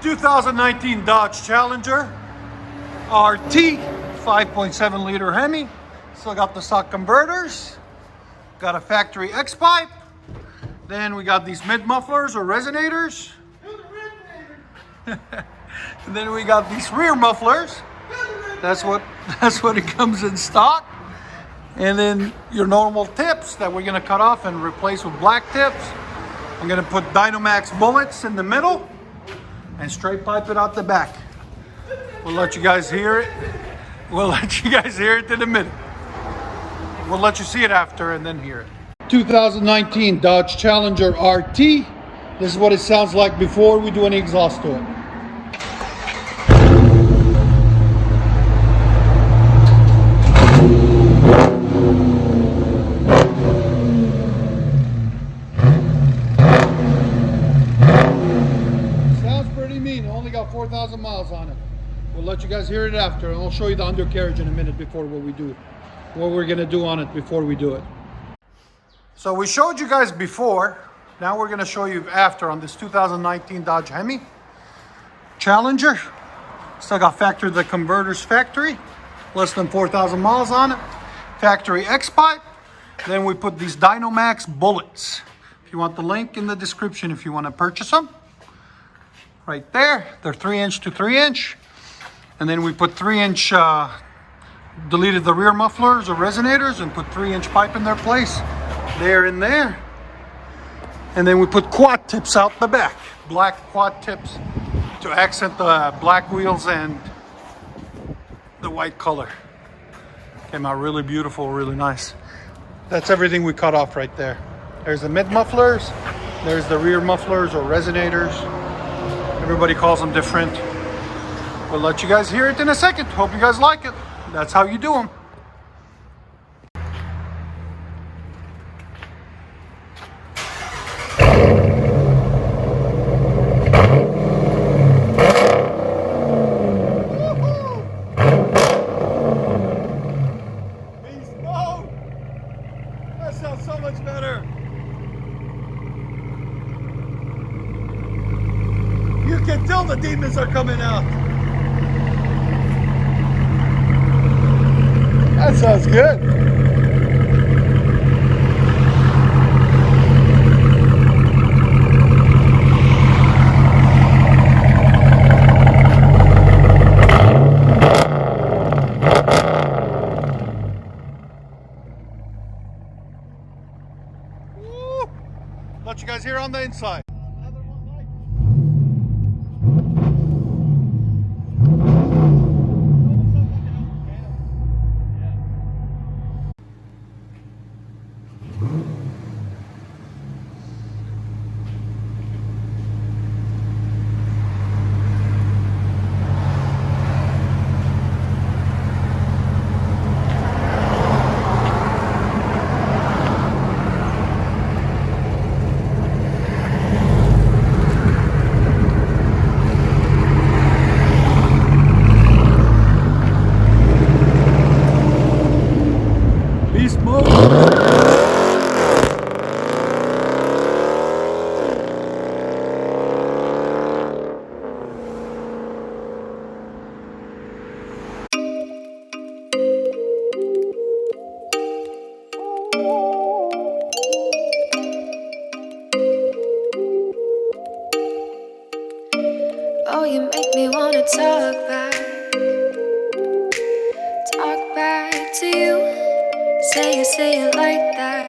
2019 Dodge Challenger RT 5.7 liter Hemi. Still got the stock converters. Got a factory X pipe. Then we got these mid mufflers or resonators. And then we got these rear mufflers. That's what it comes in stock. And then your normal tips that we're gonna cut off and replace with black tips. I'm gonna put DYNOMAX bullets in the middle and straight pipe it out the back. We'll let you guys hear it. We'll let you guys hear it in a minute. We'll let you see it after and then hear it. 2019 Dodge Challenger RT. This is what it sounds like before we do any exhaust to it. Sounds pretty mean. Only got 4,000 miles on it. We'll let you guys hear it after, and I'll show you the undercarriage in a minute before what we're gonna do on it before we do it. So we showed you guys before. Now we're gonna show you after on this 2019 Dodge Hemi Challenger. Still got the converters factory, less than 4,000 miles on it. Factory X pipe. Then we put these DYNOMAX bullets. If you want the link in the description, if you want to purchase them, right there. They're 3-inch to 3-inch. And then we put 3-inch. Deleted the rear mufflers or resonators and put 3-inch pipe in their place. There and there. And then we put quad tips out the back. Black quad tips to accent the black wheels and the white color. Came out really beautiful, really nice. That's everything we cut off right there. There's the mid mufflers. There's the rear mufflers or resonators. Everybody calls them different. We'll let you guys hear it in a second. Hope you guys like it. That's how you do them. Beast mode! That sounds so much better. You can tell the demons are coming out. That sounds good. Woo. Let you guys hear on the inside. Beast mode. Oh, you make me wanna talk back to you. Say it like that.